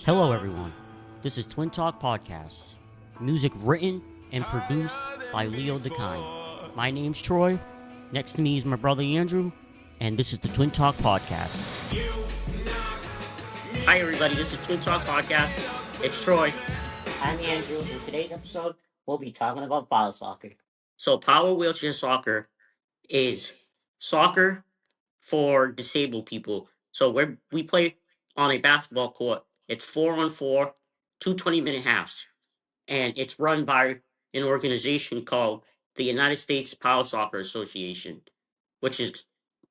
Hello, everyone. This is Twin Talk Podcast. Music written and produced by Leo DeKine. My name's Troy. Next to me is my brother Andrew, and this is the Twin Talk Podcast. Hi, everybody. This is Twin Talk Podcast. It's Troy. I'm Andrew. In today's episode, we'll be talking about power soccer. So, power wheelchair soccer is soccer for disabled people. So we play on a basketball court. It's 4-on-4, two 20-minute halves, and it's run by an organization called the United States Power Soccer Association, which is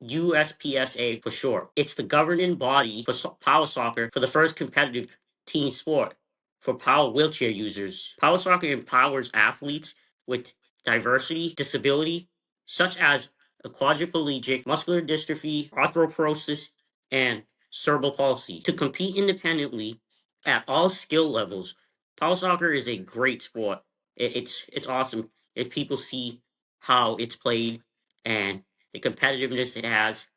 USPSA for short. It's the governing body for power soccer for the first competitive team sport for power wheelchair users. Power soccer empowers athletes with diversity, disability, such as a quadriplegic, muscular dystrophy, arthroporosis, and cerebral palsy, to compete independently at all skill levels. Power soccer is a great sport. It's awesome if people see how it's played and the competitiveness it has,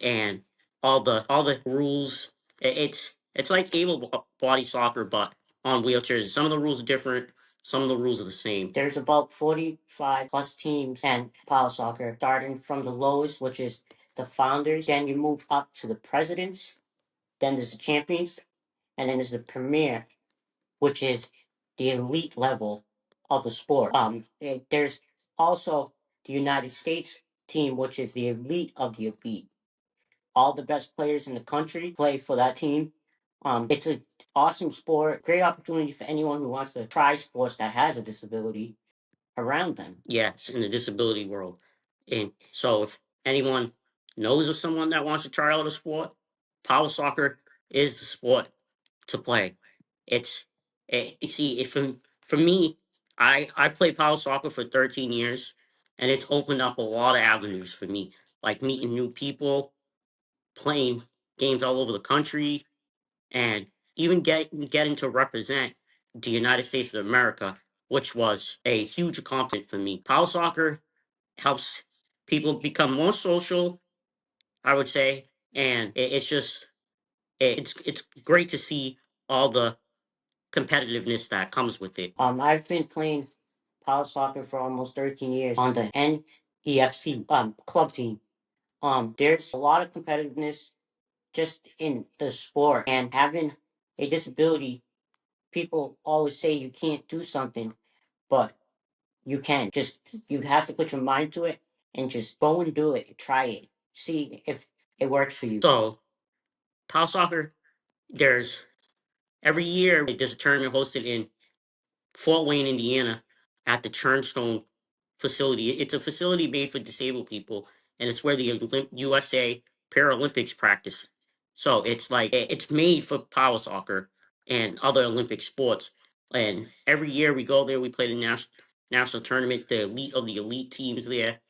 and all the rules. It's like able body soccer, but on wheelchairs. Some of the rules are different. Some of the rules are the same. There's about 45 plus teams and power soccer, starting from the lowest, which is the founders. Then you move up to the presidents. Then there's the champions, and then there's the premier, which is the elite level of the sport. There's also the United States team, which is the elite of the elite. All the best players in the country play for that team. It's an awesome sport, great opportunity for anyone who wants to try sports that has a disability around them. Yes, in the disability world. And so if anyone knows of someone that wants to try out a sport, power soccer is the sport to play. It's you see, for me, I played power soccer for 13 years, and it's opened up a lot of avenues for me, like meeting new people, playing games all over the country, and even getting to represent the United States of America, which was a huge accomplishment for me. Power soccer helps people become more social, I would say, and it's just it's great to see all the competitiveness that comes with it. I've been playing power soccer for almost 13 years on the NEFC club team. There's a lot of competitiveness just in the sport, and having a disability, people always say you can't do something, but you can. Just you have to put your mind to it and just go and do it. Try it. See if it works for you. So, power soccer, there's every year there's a tournament hosted in Fort Wayne, Indiana, at the Churnstone facility. It's a facility made for disabled people, and it's where the USA Paralympics practice. So it's like it's made for power soccer and other Olympic sports. And every year we go there, we play the national tournament. The elite of the elite teams there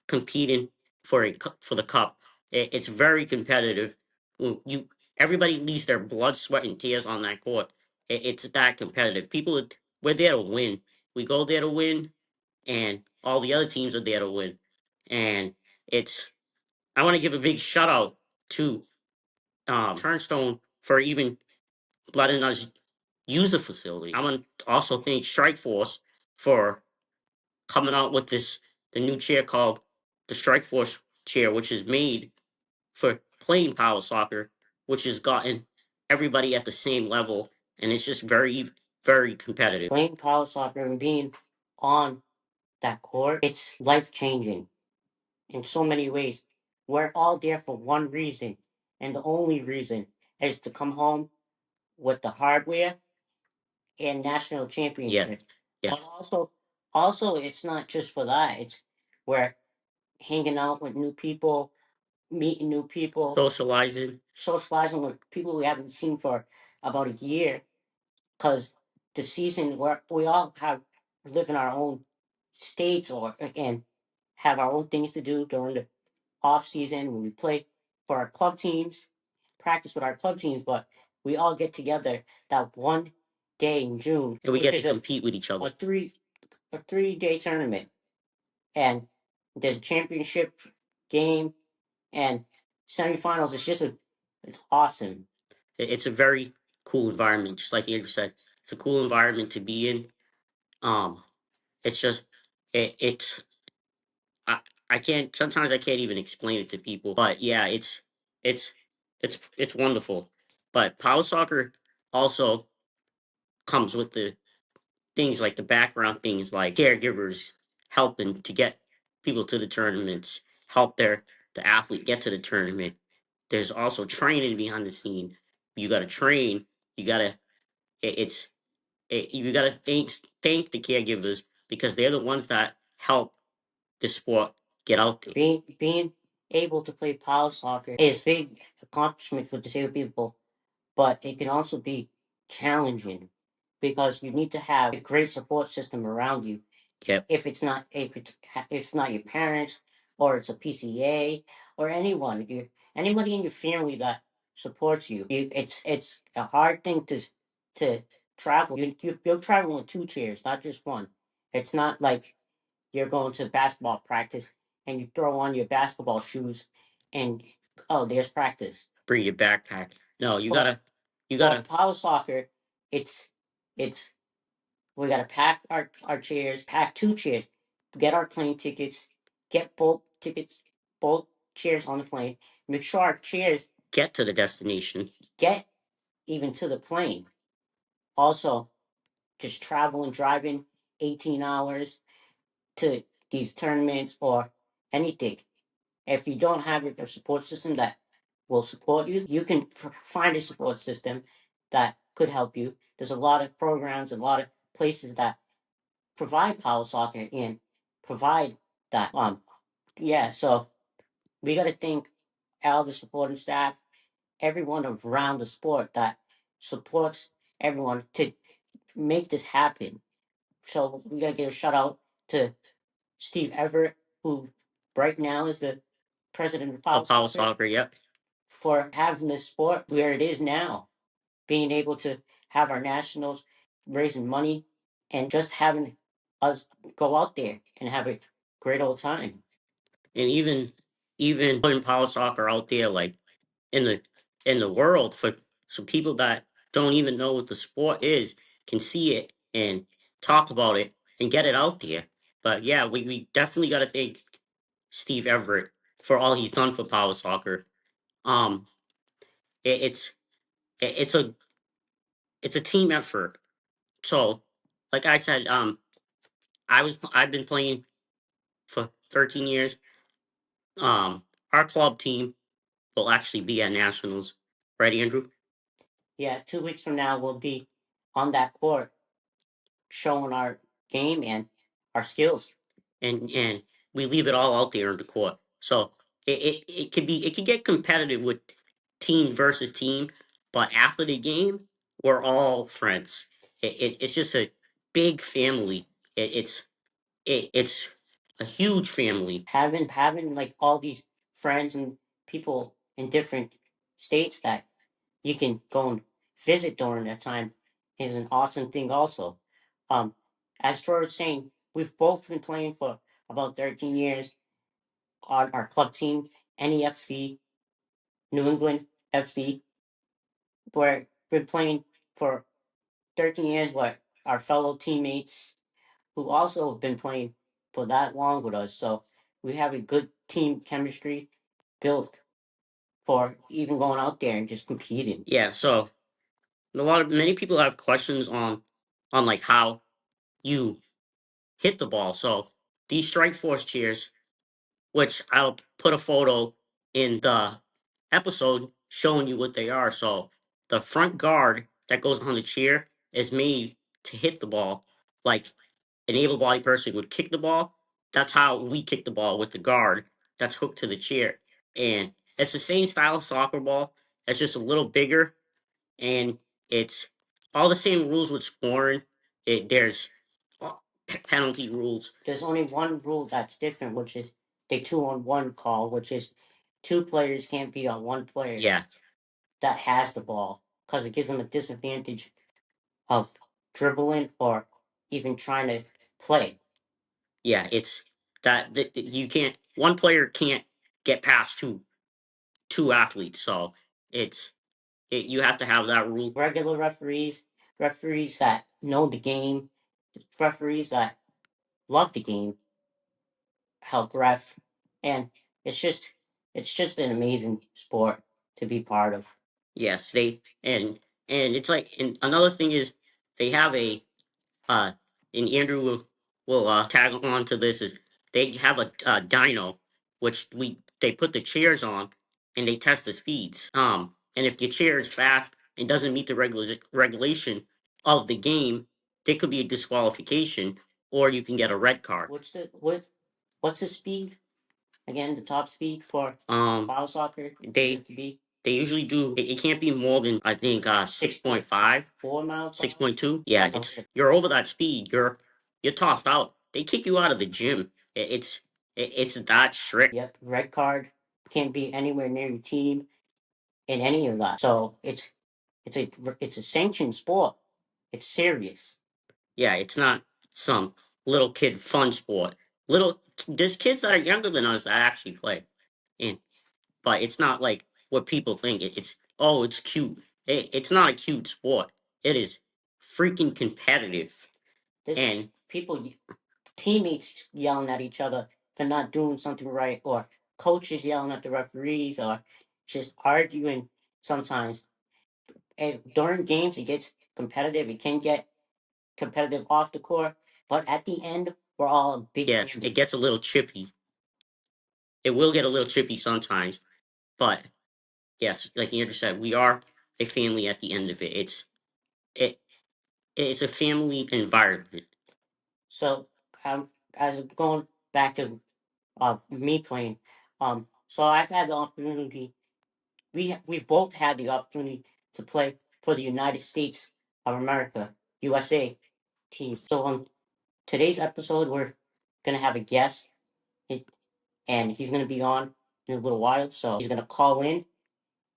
competing for for the cup. It's very competitive. You everybody leaves their blood, sweat, and tears on that court. It's that competitive. We're there to win. We go there to win, and all the other teams are there to win. And it's I want to give a big shout out to Turnstone for even letting us use the facility. I want to also thank Strike Force for coming out with the new chair called the Strike Force chair, which is made for playing power soccer, which has gotten everybody at the same level, and it's just very, very competitive. Playing power soccer and being on that court, it's life changing in so many ways. We're all there for one reason, and the only reason is to come home with the hardware and national championship. Yes. Yes. But also, it's not just for that. It's we're hanging out with new people, meeting new people, socializing with people we haven't seen for about a year. Because the season where we all live in our own states or and have our own things to do during the off season when we play for our club teams, practice with our club teams, but we all get together that one day in June, and we get to compete with each other. A 3-day tournament, and there's a championship game and semifinals. It's awesome. It's a very cool environment. Just like Andrew said, it's a cool environment to be in. Um, it's just it's I, I can't sometimes I can't even explain it to people. But yeah, it's it's wonderful. But power soccer also comes with the things like the background things like caregivers helping to get people to the tournaments, help the athlete get to the tournament. There's also training behind the scene. You got to train. You got to it's you got to thank the caregivers because they're the ones that help the sport get out there. Being able to play power soccer is a big accomplishment for disabled people, but it can also be challenging because you need to have a great support system around you. Yep. If it's not your parents or it's a PCA or anybody in your family that supports you, it's a hard thing to travel. You're traveling with two chairs, not just one. It's not like you're going to basketball practice and you throw on your basketball shoes and oh, there's practice. Bring your backpack. No, you gotta power soccer. It's we gotta pack our chairs, pack two chairs, get our plane tickets, get both chairs on the plane, make sure our chairs get to the destination, get even to the plane. Also, just traveling, driving 18 hours to these tournaments or anything. If you don't have a support system that will support you, you can find a support system that could help you. There's a lot of programs, a lot of places that provide power soccer and provide that. Yeah, so we got to thank all the supporting staff, everyone around the sport that supports everyone to make this happen. So we got to give a shout out to Steve Everett, who right now is the president of Power Soccer. Yep. For having this sport where it is now, being able to have our nationals raising money and just having us go out there and have a great old time. And even putting power soccer out there like in the world for so people that don't even know what the sport is can see it and talk about it and get it out there. But yeah, we definitely got to thank Steve Everett for all he's done for power soccer. Um, it, it's it's a team effort. So, like I said, I've been playing for 13 years. Our club team will actually be at nationals, right, Andrew? Yeah, 2 weeks from now we'll be on that court showing our game and our skills. And we leave it all out there on the court. So it could get competitive with team versus team, but after the game, we're all friends. It's just a big family. It's a huge family. Having like all these friends and people in different states that you can go and visit during that time is an awesome thing also. Um, as Troy was saying, we've both been playing for about 13 years on our club team, NEFC, New England FC. We've been playing for 13 years with our fellow teammates who also have been playing for that long with us. So we have a good team chemistry built for even going out there and just competing. Yeah, so many people have questions on like how you hit the ball. So these strike force cheers, which I'll put a photo in the episode showing you what they are. So the front guard that goes on the chair is made to hit the ball like an able-bodied person would kick the ball. That's how we kick the ball with the guard that's hooked to the chair. And it's the same style of soccer ball. It's just a little bigger and it's all the same rules with scoring. There's penalty rules. There's only one rule that's different, which is the 2-on-1 call, which is two players can't be on one player. Yeah, that has the ball because it gives them a disadvantage of dribbling or even trying to play. Yeah, it's that you can't. One player can't get past two athletes, so it's you have to have that rule. Regular referees that know the game, referees that love the game, help ref, and it's just it's just an amazing sport to be part of. Yes, and it's like, and another thing is they have a uh and Andrew will tag on to this, is they have a dyno which they put the chairs on and they test the speeds. And if your chair is fast and doesn't meet the regulation of the game, there could be a disqualification or you can get a red card. What's the speed? Again, the top speed for bottle soccer. They usually do. It can't be more than, I think, 6.5, 4 miles, 6.2. Yeah, it's you're over that speed. You're tossed out. They kick you out of the gym. It's that strict. Yep, red card. Can't be anywhere near your team in any of that. So it's a sanctioned sport. It's serious. Yeah, it's not some little kid fun sport. There's kids that are younger than us that actually play, and but it's not like what people think. It's cute. It's not a cute sport. It is freaking competitive. And people, teammates yelling at each other for not doing something right, or coaches yelling at the referees, or just arguing sometimes. And during games, it gets competitive. It can get competitive off the court, but at the end, we're all a big. Yes, it gets a little chippy. It will get a little chippy sometimes, but yes, like Andrew said, we are a family at the end of it. It it's a family environment. So, as going back to me playing, so I've had the opportunity. We both had the opportunity to play for the United States of America, USA team. So on today's episode, we're gonna have a guest, and he's gonna be on in a little while. So he's gonna call in,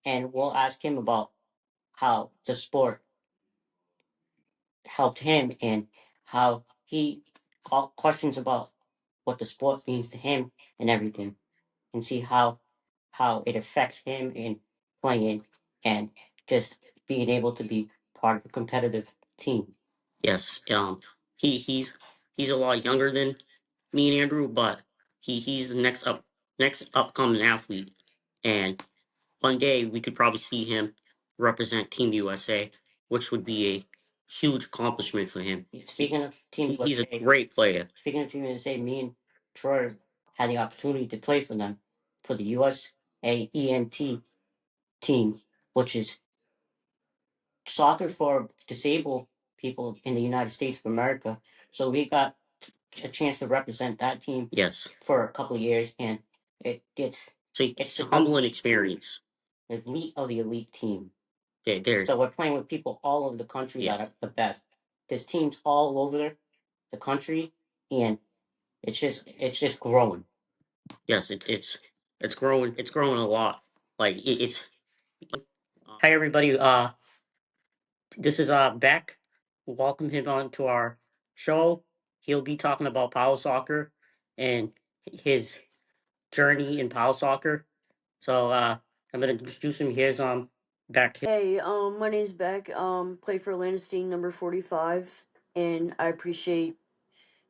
and we'll ask him about how the sport helped him and how he questions about what the sport means to him and everything, and see how it affects him in playing and just being able to be part of a competitive team. Yes, he's a lot younger than me and Andrew, but he's the next upcoming athlete, and one day we could probably see him represent Team USA, which would be a huge accomplishment for him. Speaking of Team USA, he's a great player. Speaking of Team USA, me and Troy had the opportunity to play for them for the USA ENT team, which is soccer for disabled people in the United States of America. So we got a chance to represent that team. Yes, for a couple of years, and it's a humbling experience. Elite of the elite team. So we're playing with people all over the country that are the best. There's teams all over the country, and it's just growing. Yes, it's growing. It's growing a lot. Like it's. Hi everybody. This is Beck. Welcome him on to our show. He'll be talking about power soccer and his journey in power soccer. So I'm gonna introduce him. Here's Beck. Hey, my name's Beck. Play for Landestein number 45, and I appreciate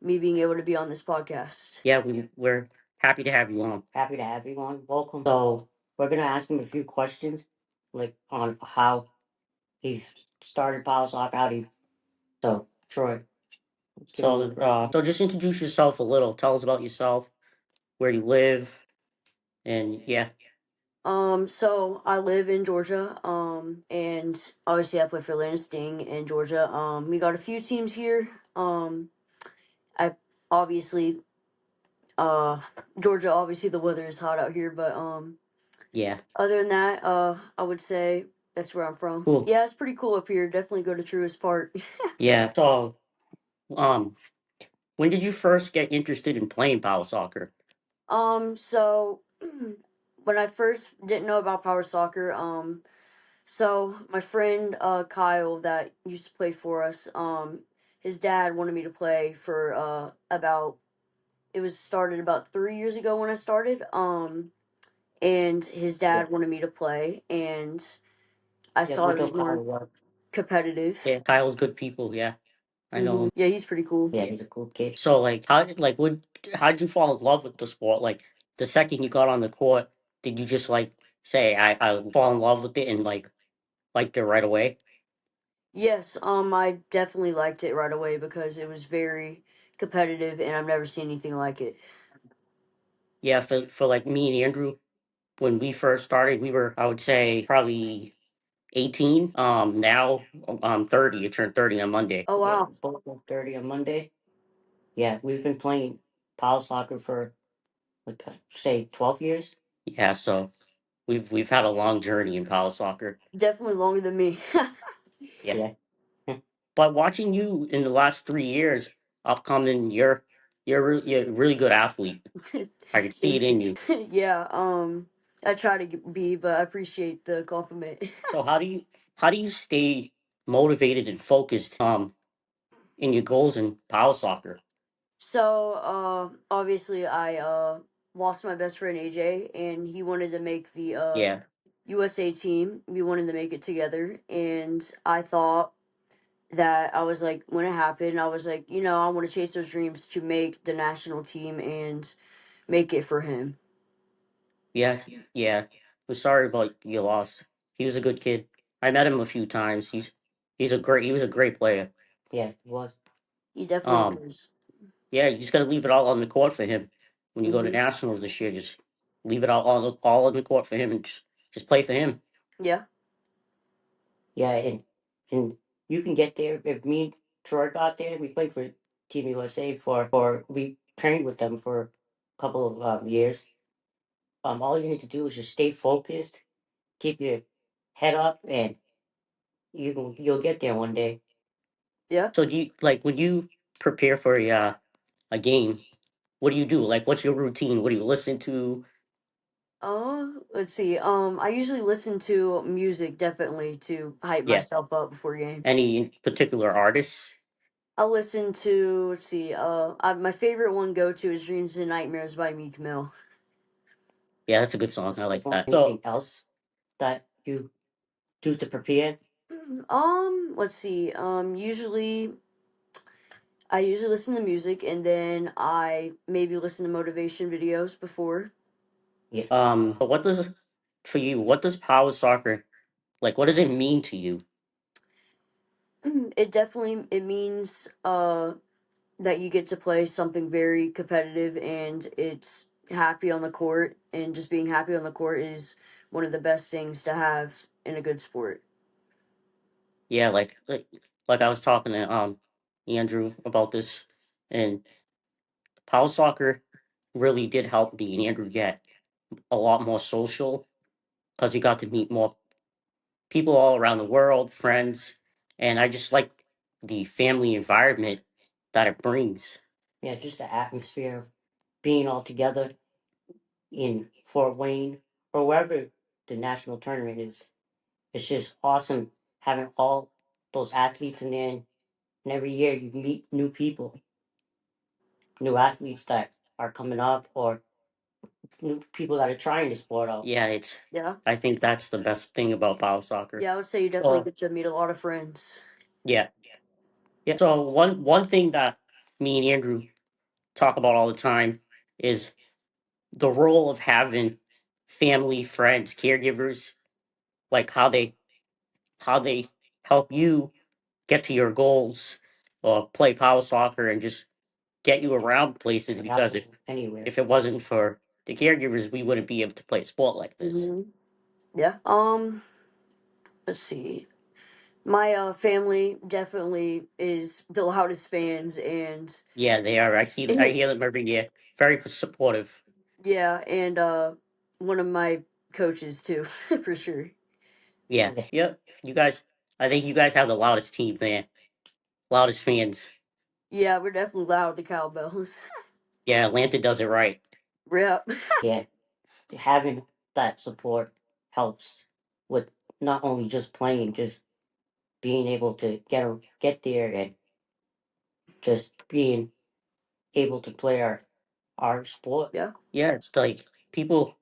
me being able to be on this podcast. Yeah, we're happy to have you on. Happy to have you on. Welcome. So we're gonna ask him a few questions, like on how he started power soccer. So Troy. So just introduce yourself a little. Tell us about yourself, where you live, and yeah. So I live in Georgia, and obviously I play for Landestein in Georgia. We got a few teams here. I obviously, Georgia, obviously the weather is hot out here, but, Yeah. other than that, I would say that's where I'm from. Cool. Yeah, it's pretty cool up here. Definitely go to Truist Park. Yeah. So, um, when did you first get interested in playing power soccer? So when I first didn't know about power soccer, so my friend Kyle that used to play for us, his dad wanted me to play for about it was started about 3 years ago when I started. And his dad wanted me to play, and I Yeah, saw we it know was more Kyle. competitive. Yeah, Kyle's good people. Yeah, I know him. Yeah, he's pretty cool. Yeah, he's a cool kid. So like, how'd you fall in love with the sport? Like the second you got on the court, did you just like say I fall in love with it and like liked it right away? Yes, I definitely liked it right away because it was very competitive, and I've never seen anything like it. Yeah, for like me and Andrew, when we first started, we were, I would say, probably 18. Now I'm 30. I turned 30 on Monday. Oh Yeah, wow, both 30 on Monday. Yeah, we've been playing pile soccer for like say 12 years. Yeah, so we've had a long journey in pile soccer. definitely longer than me. Yeah. But watching you in the last 3 years, upcoming, you're a really good athlete. I can see it Thank in you. you. Yeah, I try to be, but I appreciate the compliment. So how do you stay motivated and focused in your goals in pile soccer? So, obviously, I lost my best friend AJ, and he wanted to make the Yeah. USA team. We wanted to make it together, and I thought that I was like, when it happened, I was like, I want to chase those dreams to make the national team and make it for him. Yeah, yeah. I'm sorry about your loss. He was a good kid. I met him a few times. He was a great player. Yeah, he was. He definitely Um, was. yeah, you just gotta leave it all on the court for him. When you go to Hmm. nationals this year, just leave it all on the court for him and just play for him. Yeah. Yeah, and you can get there. If me and Troy got there, we played for Team USA for we trained with them for a couple of years. All you need to do is just stay focused, keep your head up, and you'll get there one day. Yeah. So do you like when you prepare for a game? What do you do? Like, what's your routine? What do you listen to? Let's see. I usually listen to music definitely to hype Yeah, myself up before game. any particular artists? I listen to, let's see, my favorite one go to is Dreams and Nightmares by Meek Mill. Yeah, that's a good song. I like that. Anything else that you do to prepare? Let's see. I usually listen to music, and then I maybe listen to motivation videos before. Yeah. But what does for you? What does power soccer like? What does it mean to you? It means that you get to play something very competitive, and it's happy on the court, and just being happy on the court is one of the best things to have in a good sport. Yeah, like I was talking to Andrew about this, and power soccer really did help me and Andrew get a lot more social because we got to meet more people all around the world, friends, and I just like the family environment that it brings. Yeah, just the atmosphere of being all together in Fort Wayne or wherever the national tournament is. It's just awesome having all those athletes in there, and every year you meet new people, new athletes that are coming up, or new people that are trying the sport out. Yeah, it's. Yeah. I think that's the best thing about bow soccer. Yeah, I would say you definitely Well, get to meet a lot of friends. yeah, yeah. So one thing that me and Andrew talk about all the time is the role of having family, friends, caregivers, like how they help you get to your goals or play power soccer and just get you around places because if it wasn't for the caregivers, we wouldn't be able to play a sport like this. Hmm. Yeah. Let's see. My family definitely is the loudest fans, and Yeah, they are. I hear them every year. Very supportive. yeah, and one of my coaches too, for sure. Yeah, yep. I think you guys have the loudest team there, loudest fans. Yeah, we're definitely loud, the cowbells. Yeah, Atlanta does it right. Rip. Yeah, having that support helps with not only just playing, just being able to get there and just being able to play our sport. Yeah. Yeah, it's like people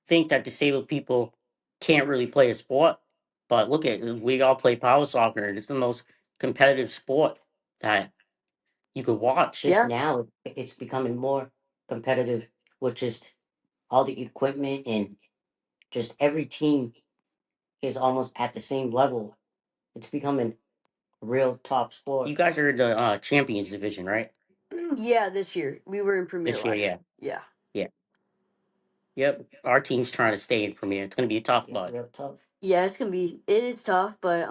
think that disabled people can't really play a sport. But look at we all play power soccer, and it's the most competitive sport that you could watch. Just Yeah. now, it's becoming more competitive with just all the equipment and just every team is almost at the same level. It's becoming a real top sport. You guys are in the champions division, right? Yeah, this year we were in Premier This year, last yeah, year. Yeah. yeah, yep. Our team's trying to stay in Premier. It's going to be a tough, but real tough. Yeah, it's gonna be. It is tough, but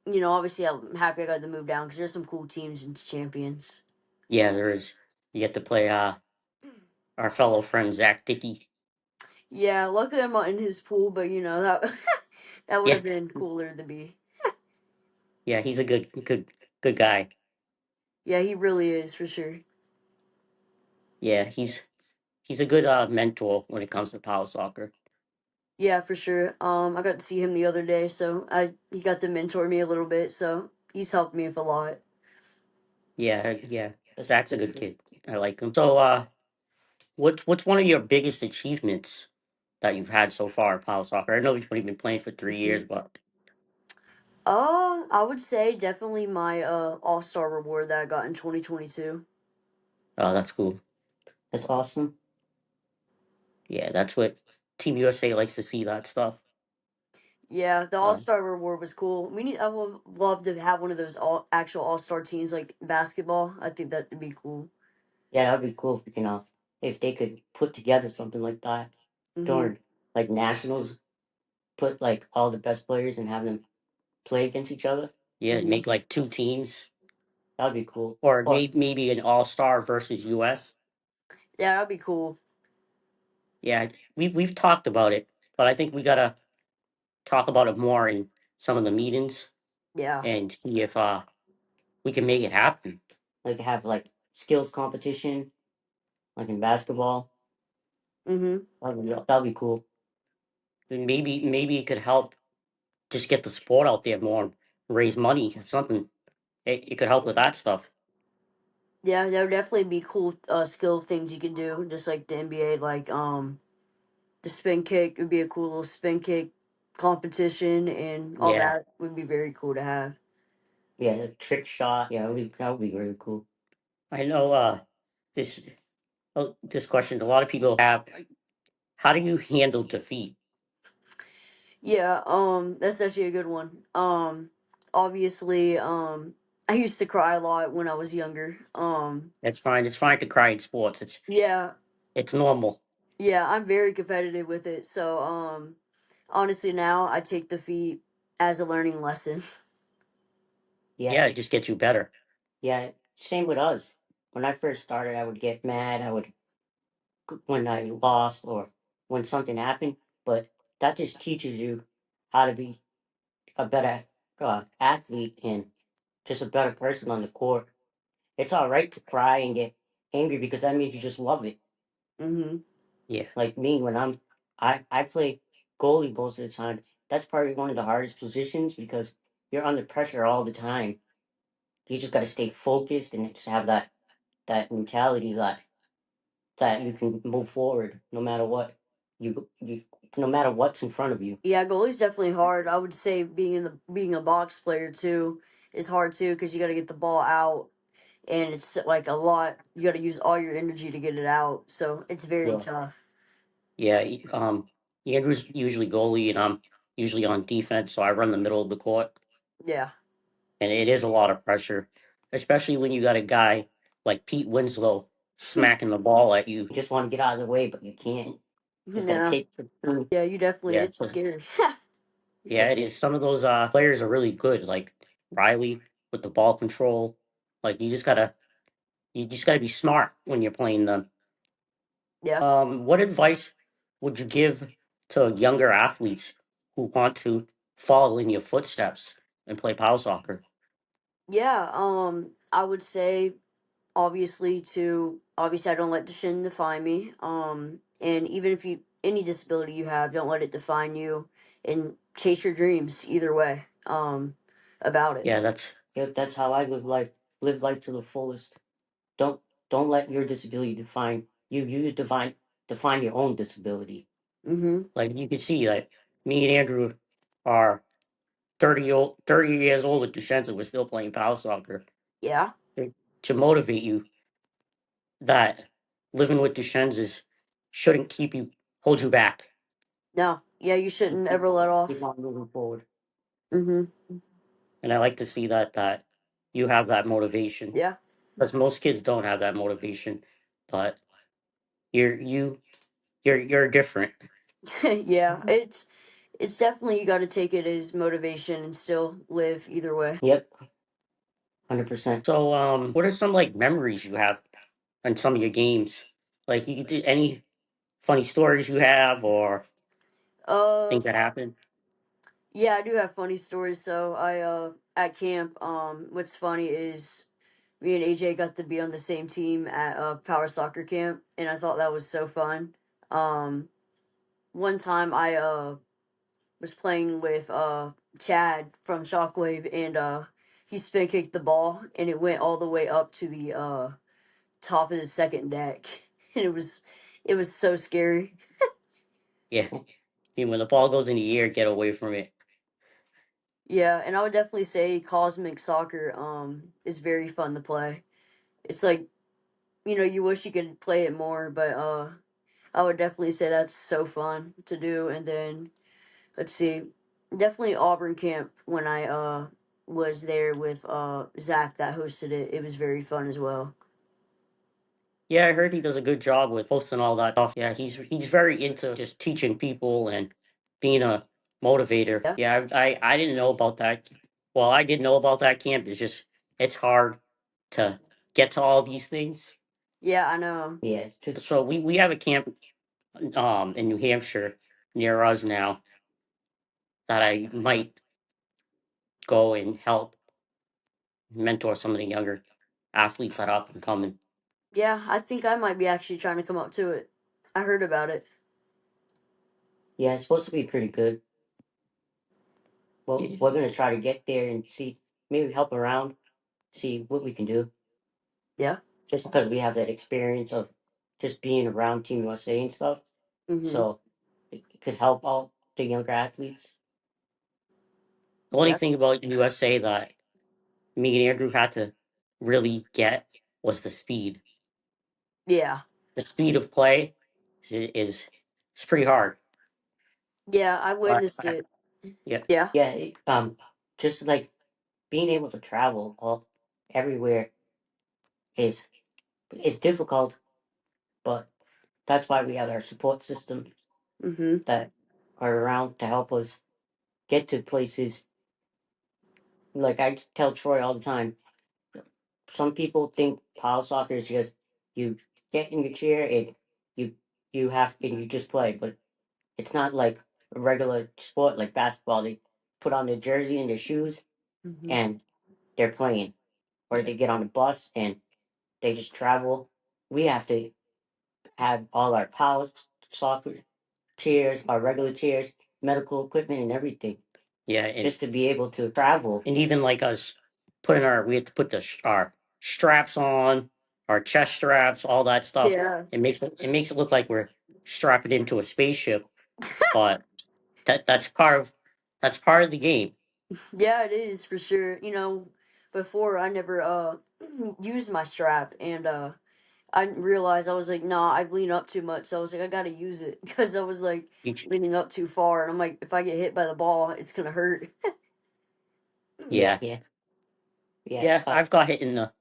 you know, obviously I'm happy I got to move down because there's some cool teams and champions. Yeah, there is. You get to play our fellow friend Zach Dickey. Yeah, luckily I'm not in his pool, but you know that that would Yeah, have been cooler to be. yeah, he's a good guy. Yeah, he really is for sure. Yeah, he's a good mentor when it comes to power soccer. Yeah, for sure. I got to see him the other day, so I he got to mentor me a little bit, so he's helped me with a lot. Yeah, yeah, Zach's a good kid. I like him. So, what's one of your biggest achievements that you've had so far in power soccer? I know you've only been playing for 3 years, but I would say definitely my All Star reward that I got in 2022. that's cool. That's awesome. Yeah, that's what Team USA likes to see that stuff. Yeah, the All Uh, Star reward was cool. We need. I would love to have one of those actual All Star teams like basketball. I think that would be cool. yeah, that'd be cool if we can, if they could put together something like that Mhm. during like nationals, put like all the best players and have them play against each other. Yeah, Mhm. make like two teams. That'd be cool. Or maybe an all star versus US. Yeah, that'd be cool. Yeah, we've talked about it, but I think we gotta talk about it more in some of the meetings Yeah. and see if we can make it happen. Like have like skills competition, like in basketball. Mhm. That'd be cool. And maybe it could help just get the sport out there more, raise money or something. It could help with that stuff. Yeah, that would definitely be cool. Skill things you could do, just like the NBA. Like the spin kick would be a cool little spin kick competition, and all Yeah, that would be very cool to have. yeah, the trick shot. Yeah, that would be really cool. I know. This this question a lot of people have. How do you handle defeat? Yeah, that's actually a good one. Obviously, I used to cry a lot when I was younger. That's fine. It's fine to cry in sports. Yeah, It's normal. yeah, I'm very competitive with it. So, honestly, now I take defeat as a learning lesson. Yeah, it just gets you better. Yeah, same with us. When I first started, I would get mad. I would when I lost or when something happened, but that just teaches you how to be a better athlete and just a better person on the court. It's all right to cry and get angry because that means you just love it. Hmm. Yeah. Like me, when I play goalie most of the time. That's probably one of the hardest positions because you're under pressure all the time. You just got to stay focused and just have that mentality that you can move forward no matter what you no matter what's in front of you. Yeah, goalie's definitely hard. I would say being a box player too is hard too because you got to get the ball out, and it's like a lot. You got to use all your energy to get it out, so it's very Yeah. tough. Yeah. Andrew's usually goalie and I'm usually on defense, so I run the middle of the court, Yeah. and it is a lot of pressure, especially when you got a guy like Pete Winslow smacking the ball at you. You just want to get out of the way, but you can't. Just got to Yeah. take the through. Yeah, you definitely. Yeah. It's scary. Yeah, it is. Some of those players are really good, like Riley with the ball control. Like you just gotta be smart when you're playing them. Yeah. What advice would you give to younger athletes who want to follow in your footsteps and play power soccer? Yeah. I would say obviously I don't let the shin define me. And even if you any disability you have, don't let it define you, and chase your dreams either way. About it. Yeah, that's how I live life. Live life to the fullest. Don't don't let your disability define you. You define your own disability. Mm-hmm. Like you can see that. Me and Andrew are 30 years old with Duchenne, and we're still playing power soccer. Yeah. To motivate you that living with Duchenne's is shouldn't hold you back. No. Yeah, you shouldn't ever let Keep off. on moving forward. Mm-hmm. And I like to see that you have that motivation. Yeah. Because most kids don't have that motivation. But you're you you're different. Yeah. It's definitely you got to take it as motivation and still live either way. Yep, 100%. So what are some like memories you have on some of your games? Like you could do any funny stories you have or Uh, things that happen? yeah, I do have funny stories. So I at camp, what's funny is me and AJ got to be on the same team at power soccer camp, and I thought that was so fun. Um, one time I was playing with Chad from Shockwave, and he spin kicked the ball, and it went all the way up to the top of the second deck, and it was so scary. Yeah. When the ball goes in the air, get away from it. Yeah, and I would definitely say cosmic soccer is very fun to play. It's like, you wish you could play it more, but I would definitely say that's so fun to do. And then let's see, definitely Auburn camp when I was there with Zach that hosted it. It was very fun as well. Yeah, I heard he does a good job with posting all that stuff. Yeah, he's very into just teaching people and being a motivator. Yeah. Yeah, I didn't know about that. Well, I did know about that camp. It's hard to get to all these things. Yeah, I know. Yeah, it's true. So we have a camp in New Hampshire near us now that I might go and help mentor some of the younger athletes that are up and coming. Yeah, I think I might be actually trying to come up to it. I heard about it. Yeah, it's supposed to be pretty good. Well, we're gonna try to get there and see, maybe help around, see what we can do. Yeah. Just because we have that experience of just being around Team USA and stuff, Mhm. so it could help out the younger athletes. The only Yeah. thing about USA that me and Andrew had to really get was the speed. Yeah. The speed of play is it's pretty hard. Yeah, I witnessed I- it. yeah, Yeah. yeah. Just like being able to travel all everywhere is difficult, but that's why we have our support system Mhm. that are around to help us get to places. Like I tell Troy all the time, some people think pile soccer is just you get in your chair and you you just play, but it's not like a regular sport like basketball. They put on their jersey and their shoes Mhm. and they're playing, or they get on a bus and they just travel. We have to have all our pile soccer chairs, our regular chairs, medical equipment, and everything. Yeah, and just to be able to travel, and even like us we have to put our straps on, our chest straps, all that stuff. Yeah. It makes it look like we're strapping into a spaceship, but that's part of the game. Yeah, it is for sure. Before I never used my strap, and I didn't realize I was like, nah, I lean up too much. So I was like, I gotta use it because I was like You, leaning up too far, and I'm like, if I get hit by the ball, it's gonna hurt. yeah, yeah. I've got hit in the.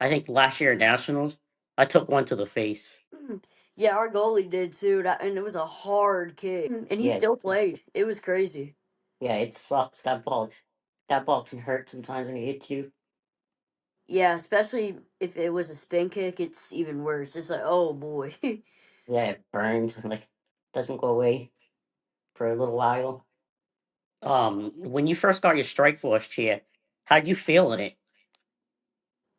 I think last year at nationals, I took one to the face. Yeah, our goalie did too, and it was a hard kick, and he Yeah, still played. It was crazy. yeah, it sucks. That ball can hurt sometimes when it hits you. Yeah, especially if it was a spin kick, it's even worse. It's like, oh boy. Yeah, it burns and like doesn't go away for a little while. When you first got your Strike Force chair, how'd you feel in it?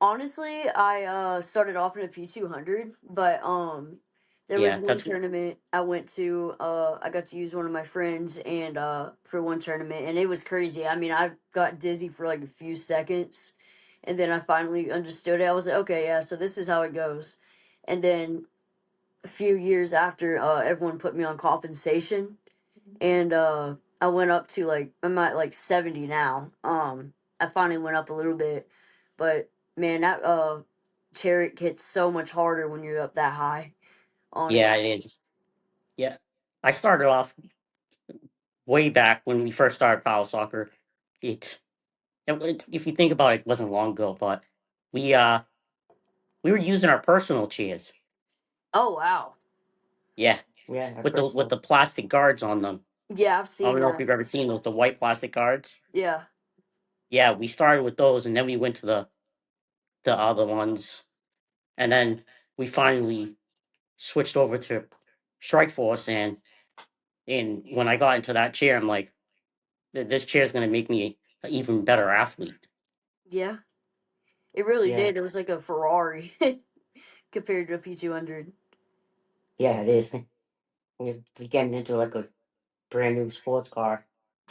Honestly, I started off in a P200, but there was Yeah, one tournament I went to. I got to use one of my friends and for one tournament, and it was crazy. I mean, I got dizzy for like a few seconds, and then I finally understood it. I was like, okay, yeah, so this is how it goes. And then a few years after, everyone put me on compensation, and I went up to like I'm at like 70 now. I finally went up a little bit, but man, that chariot hits so much harder when you're up that high on it. Yeah, it is. Yeah, I started off way back when we first started paddle soccer. It's if you think about it, it wasn't long ago, but we uh we were using our personal chairs. Oh wow. Yeah, Yeah, our with the personal. plastic guards on them. Yeah, I've I don't seen know if that. you've ever seen those, the white plastic guards. Yeah. Yeah, we started with those, and then we went to the other ones, and then we finally switched over to Strike Force. And when I got into that chair, I'm like, this chair is gonna make me an even better athlete. Yeah. It really Yeah, did. It was like a Ferrari compared to a P200. yeah, it is. You're getting into like a brand new sports car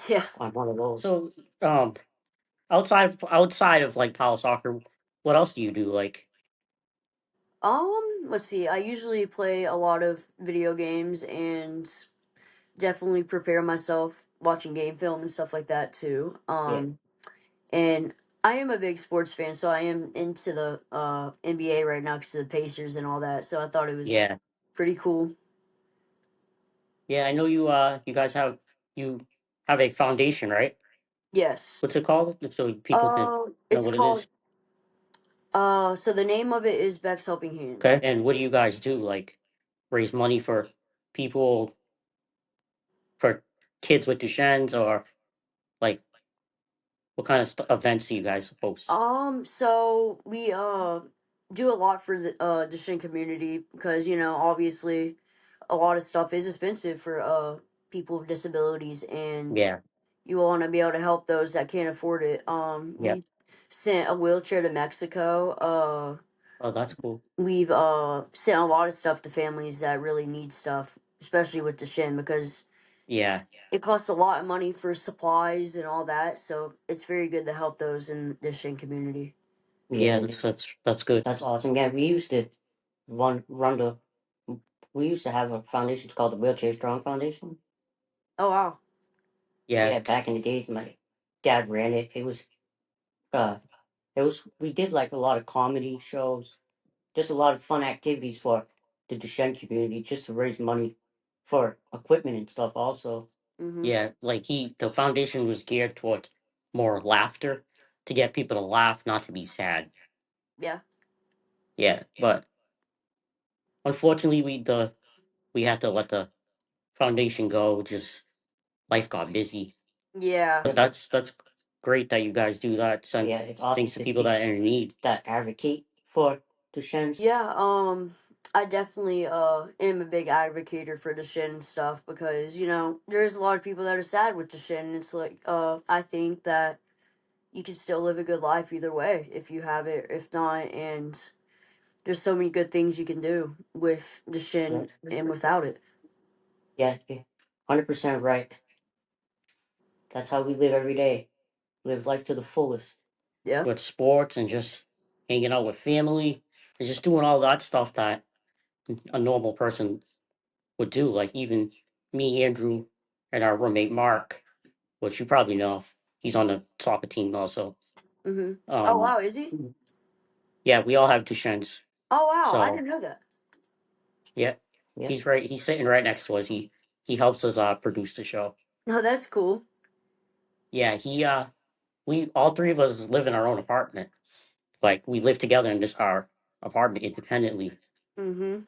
Yeah. on one of those. So, um, outside of like paddle soccer, what else do you do? Like, Let's see. I usually play a lot of video games and definitely prepare myself watching game film and stuff like that too. Yeah, And I am a big sports fan, so I am into the NBA right now because of the Pacers and all that. So I thought it was yeah, pretty cool. yeah, I know you guys you have a foundation, right? Yes. What's it called? So people can know It's what it called is. so the name of it is Beck's Helping Hand. Okay. And what do you guys do? Like, raise money for people, for kids with Duchenne's, or like what kind of events do you guys host? So we do a lot for the Duchenne community because obviously a lot of stuff is expensive for people with disabilities, and Yeah, you want to be able to help those that can't afford it. yeah. We sent a wheelchair to Mexico. Oh, that's cool. We've sent a lot of stuff to families that really need stuff, especially with Duchenne, because Yeah, it costs a lot of money for supplies and all that. So it's very good to help those in the Duchenne community. yeah, yeah. it is. That's good. That's awesome. Yeah, we used to run the. We used to have a foundation called the Wheelchair Strong Foundation. Oh wow. Yeah, Yeah, back in the days, my dad ran it. Uh, it was we did like a lot of comedy shows, just a lot of fun activities for the Duchenne community, just to raise money for equipment and stuff. Also, Mhm. yeah. Like the foundation was geared towards more laughter, to get people to laugh, not to be sad. Yeah. Yeah, but unfortunately, we had to let the foundation go. Just life got busy. Yeah. But that's great that you guys do that. Send yeah, it's awesome things to to people see that are in need. that advocate for Duchenne's. Yeah. I definitely am a big advocator for Duchenne and stuff because there's a lot of people that are sad with Duchenne. And it's like I think that you can still live a good life either way if you have it, if not, and there's so many good things you can do with Yeah, Duchenne and without it. yeah, 100% right. That's how we live every day. Live life to the fullest. Yeah. With sports and just hanging out with family and just doing all that stuff that a normal person would do. Like even me, Andrew, and our roommate Mark, which you probably know, he's on the soccer team also. Mhm. Oh Um, wow, is he? yeah, we all have Duchenne's. Oh wow, I So didn't know that. yeah, Yeah, he's right. He's sitting right next to us. He helps us produce the show. No, that's cool. Yeah, we all three of us live in our own apartment. Like we live together in this our apartment independently. Mhm.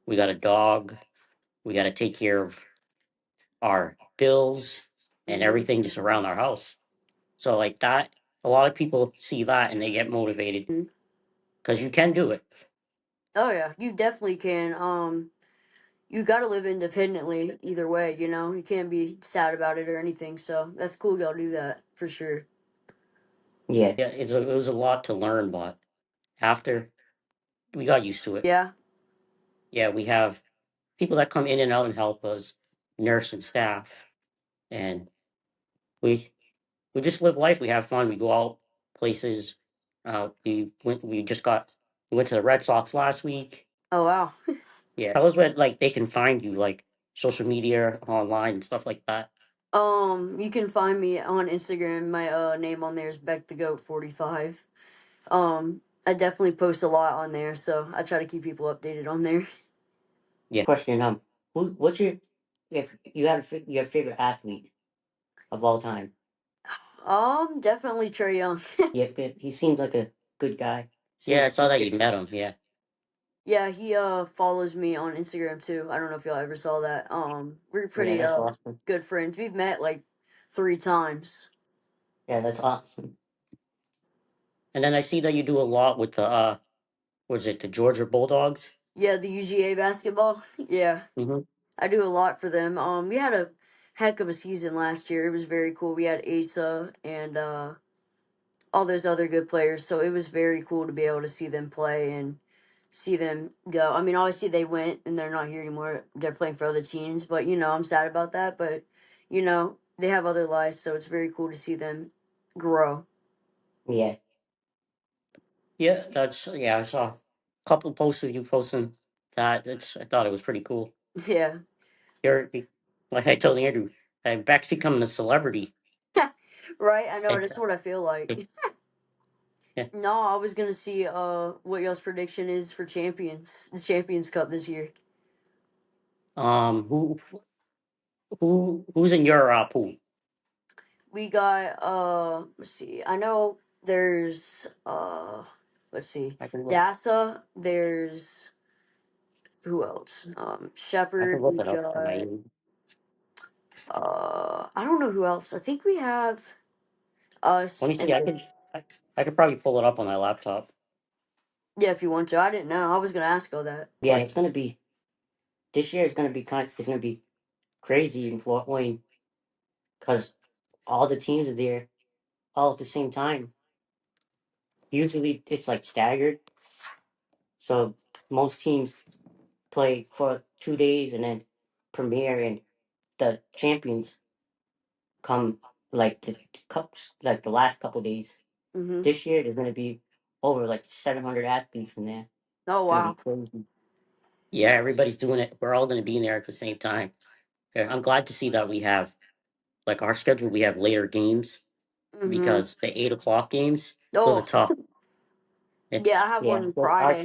We got a dog. We got to take care of our bills and Mhm. everything just around our house. So like that, a lot of people see that and they get motivated Mhm. because you can do it. Oh yeah, you definitely can. You got to live independently either way. You can't be sad about it or anything. So that's cool. Y'all do that for sure. yeah, Yeah, it was a lot to learn, but after we got used to it. Yeah. Yeah, we have people that come in and out and help us, nurse and staff, and we we just live life. We have fun. We go out places. We went to the Red Sox last week. Oh wow. Yeah, tell us what like they can find you, like social media, online, and stuff like that. You can find me on Instagram. My name on there is Beck the Goat 45. I definitely post a lot on there, so I try to keep people updated on there. Yeah. Question: what's if you had your favorite athlete of all time? Definitely Trey Young. Yep, he seemed like a good guy. Yeah, I saw that you met him. Yeah. Yeah, he follows me on Instagram too. I don't know if y'all ever saw that. We're Yeah, pretty that's awesome. good friends. We've met like 3 times. Yeah, that's awesome. And then I see that you do a lot with the was it the Georgia Bulldogs? Yeah, the UGA basketball. Yeah, Mm-hmm. I do a lot for them. We had a heck of a season last year. It was very cool. We had Asa and all those other good players, so it was very cool to be able to see them play and see them go. I mean, obviously they went and they're not here anymore. They're playing for other teams, but I'm sad about that. But they have other lives, so it's very cool to see them grow. Yeah. Yeah, I saw a couple posts of you posting that. I thought it was pretty cool. Yeah, You're like I told Andrew, Beck's becoming a celebrity. right. I know And, that's what I feel like. yeah. No, I was gonna see what y'all's prediction is for the Champions Cup this year. Um, who's in your pool? We got let's see. I know there's let's see. I can look. Dassa, there's who else? I can Shepherd, look we it up for got you. I don't know who else. I think we have Let us me see. and I could probably pull it up on my laptop. yeah, if you want to. I didn't know. I was gonna ask all that. Yeah, it's gonna be this year. It's gonna be crazy in Fort Wayne because all the teams are there all at the same time. Usually it's like staggered, so most teams play for 2 days and then premiere, and the champions come like the cups like the last couple days. Mhm. This year there's gonna be over like 700 athletes in there. Oh It's gonna be wow. crazy. Yeah, everybody's doing it. We're all gonna be in there at the same time. Yeah, I'm glad to see that we have like our schedule. We have later games Mhm. because the 8 o'clock games those are Oh tough. Yeah, yeah, I have yeah. one on Well, Friday.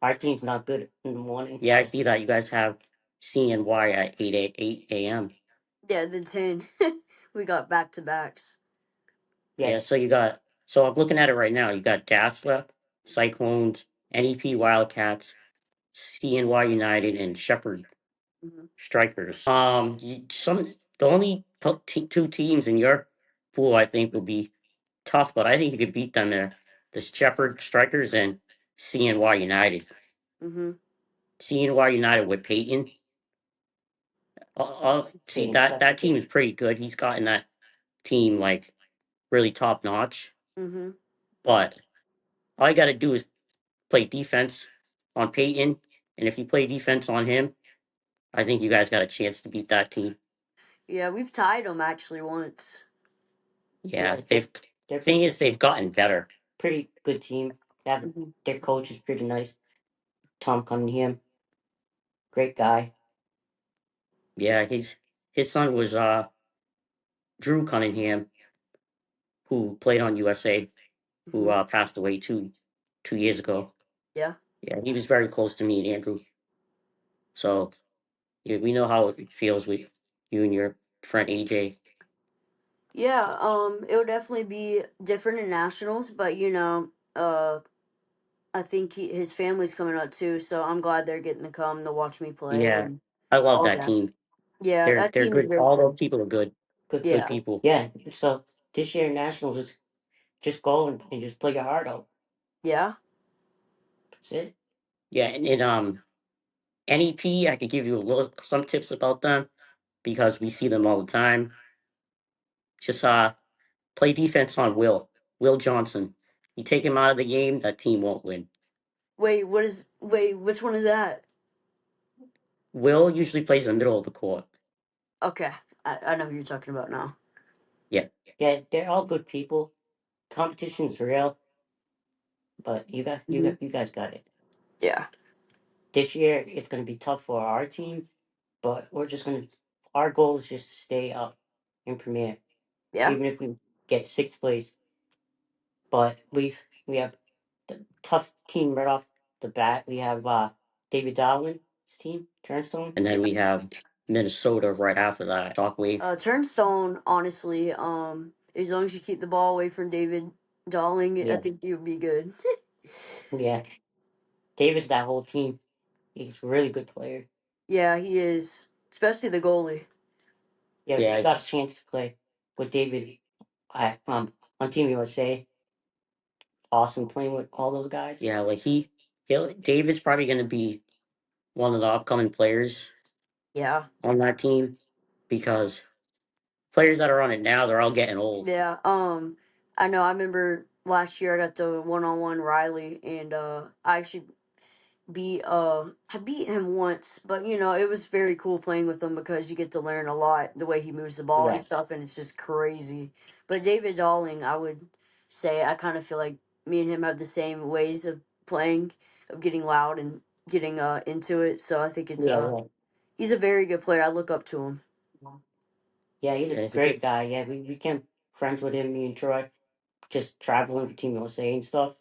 our team's not good in the morning. Yeah, I see that you guys have CNY at 8 a.m. Yeah, the 10. We got back to backs. Yeah, so you got so I'm looking at it right now. You got Dassler, Cyclones, NEP Wildcats, CNY United, and Shepherd Mhm. Strikers. The only two teams in your pool I think will be tough, but I think you could beat them there. The Shepherd Strikers and CNY United. Mhm. CNY United with Peyton. See that team is pretty good. He's gotten that team like really top notch. Mhm. But all you got to do is play defense on Peyton, and if you play defense on him, I think you guys got a chance to beat that team. Yeah, we've tied them actually once. Yeah, thing is they've gotten better. Pretty good team. Mhm. Their coach is pretty nice. Tom Cunningham, great guy. Yeah, his son was Drew Cunningham, who played on USA, who Mhm. passed away 2 years ago. Yeah. Yeah, he was very close to me and Andrew. So yeah, we know how it feels with you and your friend AJ. Yeah, it'll definitely be different in nationals, but I think his family's coming up too, so I'm glad they're getting to come to watch me play Yeah, and I love all that that. team. Yeah, They're that they're team is good. very All those cool. people are good. Good Yeah. people. Yeah. So this year nationals is just go and just play your heart out. Yeah. That's it. Yeah, and NEP, I could give you some tips about them because we see them all the time. Just play defense on Will Johnson. You take him out of the game, that team won't win. Wait, which one is that? Will usually plays in the middle of the court. Okay. I know who you're talking about now. Yeah. Yeah, they're all good people. Competition's real, but Mhm. you guys got it. Yeah. This year it's gonna be tough for our team, but we're just gonna our goal is just to stay up in Premier, Yeah. even if we get sixth place. But we have the tough team right off the bat. We have David Darwin's team, Turnstone, And then we have Minnesota right after that. Shockwave. Turnstone, honestly, as long as you keep the ball away from David Darling, I Yeah. think you'll be good. Yeah, David's that whole team. He's a really good player. Yeah, he is, especially the goalie. Yeah, Yeah. we got a chance to play with David on Team USA. Awesome playing with all those guys. Yeah, like David's probably going to be one of the upcoming players Yeah. on that team because players that are on it now, they're all getting old. Yeah. I know. I remember last year I got the one-on-one Riley, and I actually I beat him once, but it was very cool playing with him because you get to learn a lot the way he moves the ball and Yeah, stuff, and it's just crazy. But David Darling, I would say I kind of feel like me and him have the same ways of playing, of getting loud and getting into it. So I think it's yeah, he's a very good player. I look up to him. yeah. He's Yeah, a he's a great good. guy. Yeah, we became friends with him. Me and Troy, just traveling for Team USA and stuff.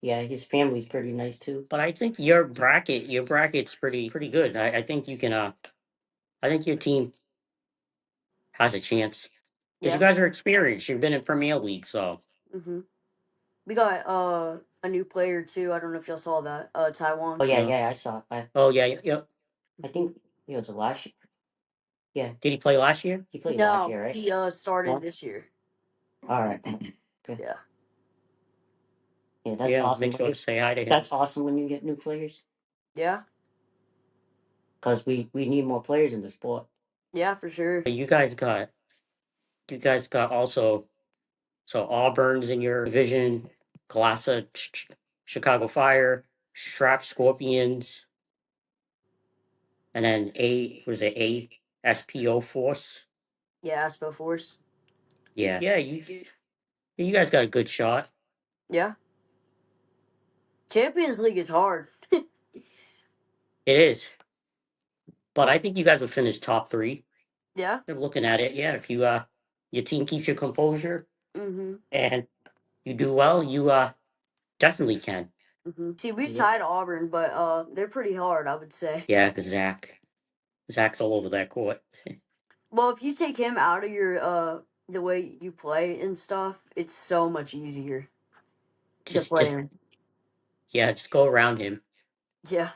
Yeah, his family's pretty nice too. But I think your bracket's pretty good. I think you can. I think your team has a chance because you Yeah. guys are experienced. You've been in Premier League, so hmm We got a new player too. I don't know if y'all saw that. Oh Taiwan. yeah, no. yeah. I saw. Oh yeah, yeah. I think it was the last. Yeah, Did he play last year? he played last No, year, right? he started No. this year. All right. Okay. Yeah. Yeah, that's Yeah, awesome. make sure to say hi to him. That's awesome when you get new players Yeah. because we need more players in the sport. Yeah, for sure. But you guys got also so Auburn's in your division, Galassa, Chicago Fire, Strap Scorpions, and then SPO Force. Yeah, Aspo Force. Yeah, you guys got a good shot. Yeah. Champions League is hard. It is, but I think you guys would finish top three. Yeah. They're looking at it. Yeah, if your team keeps your composure Mm-hmm. and you do well, you definitely can. Mm-hmm. See, we've Yep. tied Auburn, but they're pretty hard, I would say. Yeah, because Zach's all over that court. Well, if you take him out of your the way you play and stuff, it's so much easier to play Just him. yeah, just go around him. Yeah.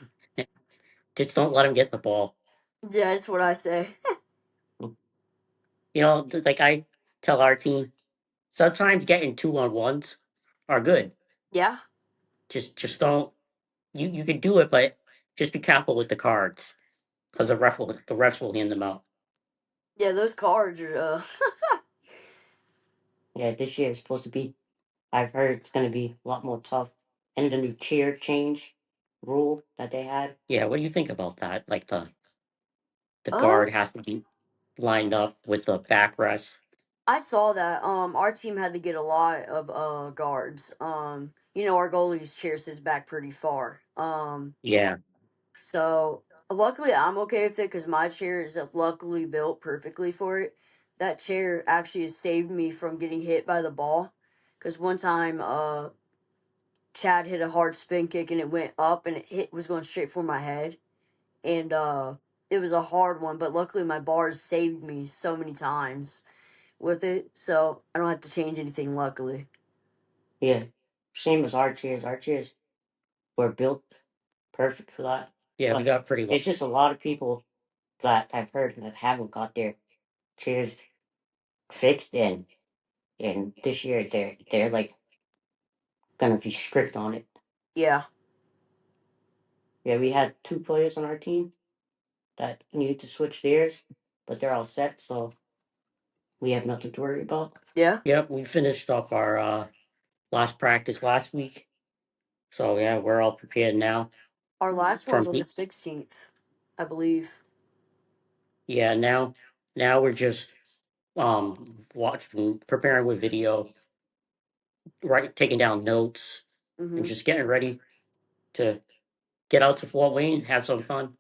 Just don't let him get the ball. Yeah, that's what I say. You know, like I tell our team, sometimes getting 2-on-1s are good. Yeah. Just don't you can do it, but just be careful with the cards because the refs will hand them out. Yeah, those cards are Yeah, this year is supposed to be. I've heard it's going to be a lot more tough, and the new chair change rule that they had. Yeah, what do you think about that? Like the uh guard has to be lined up with the backrest. I saw that. Our team had to get a lot of guards. Our goalie's chair sits back pretty far. Yeah, So luckily I'm okay with it because my chair is luckily built perfectly for it. That chair actually has saved me from getting hit by the ball. Because one time, Chad hit a hard spin kick and it went up and was going straight for my head, and it was a hard one. But luckily my bars saved me so many times with it, so I don't have to change anything. Luckily. Yeah, same as our chairs. Our chairs were built perfect for that. yeah, we But got pretty it's just a lot of people that I've heard that haven't got their chairs fixed, and this year they're like gonna be strict on it. Yeah. Yeah, we had two players on our team that needed to switch theirs, but they're all set, so we have nothing to worry about. Yeah. Yep, we finished up our last practice last week. So yeah, we're all prepared now. Our last From one's on the 16th, I believe. yeah, now we're just watching preparing with video, right taking down notes and Mm-hmm. just getting ready to get out to Fort Wayne, have some fun.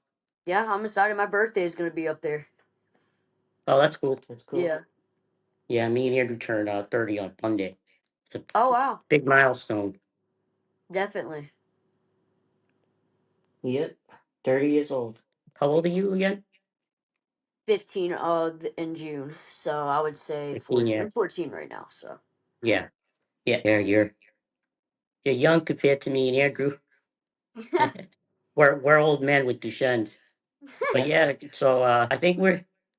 Yeah, I'm excited. My birthday is gonna be up there. Oh, that's cool. That's cool. Yeah. Yeah, me and Andrew turned 30 on Monday. It's a Oh wow. big milestone. Definitely. Yep, 30 years old. How old are you again? 15 in June. So I would say 15, 14. yeah. I'm 14 right now, so. Yeah. Yeah, you're young compared to me and Andrew. We're old men with Duchenne's. But yeah, so I think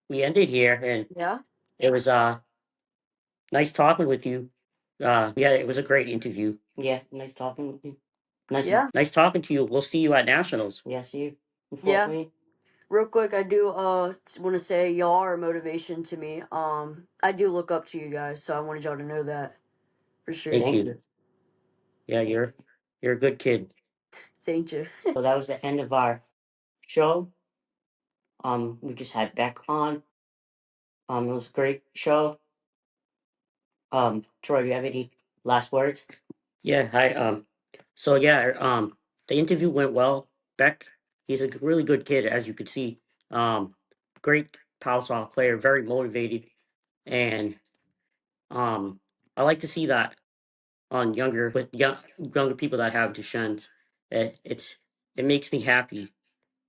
we ended here, and Yeah. it was nice talking with you. Yeah, it was a great interview. Yeah, nice talking with you. Yeah. Nice talking to you. We'll see you at Nationals. Yeah, see you in Fort Yeah. Wayne. Real quick, I do want to say y'all are a motivation to me. I do look up to you guys, so I wanted y'all to know that for sure. Thank you. Yeah, you're a good kid. Thank you. So that was the end of our show. We just had Beck on. It was a great show. Troy, do you have any last words? Yeah, hi. So yeah, the interview went well. Beck, he's a really good kid, as you could see. Great power soft player, very motivated, and um, I like to see that on younger people that have Duchenne's. It makes me happy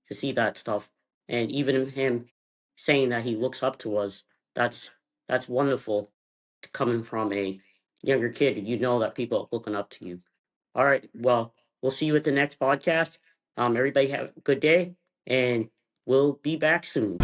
to see that stuff, and even him saying that he looks up to us. That's wonderful coming from a younger kid. You know that people are looking up to you. All right. Well, we'll see you at the next podcast. Everybody have a good day, and we'll be back soon.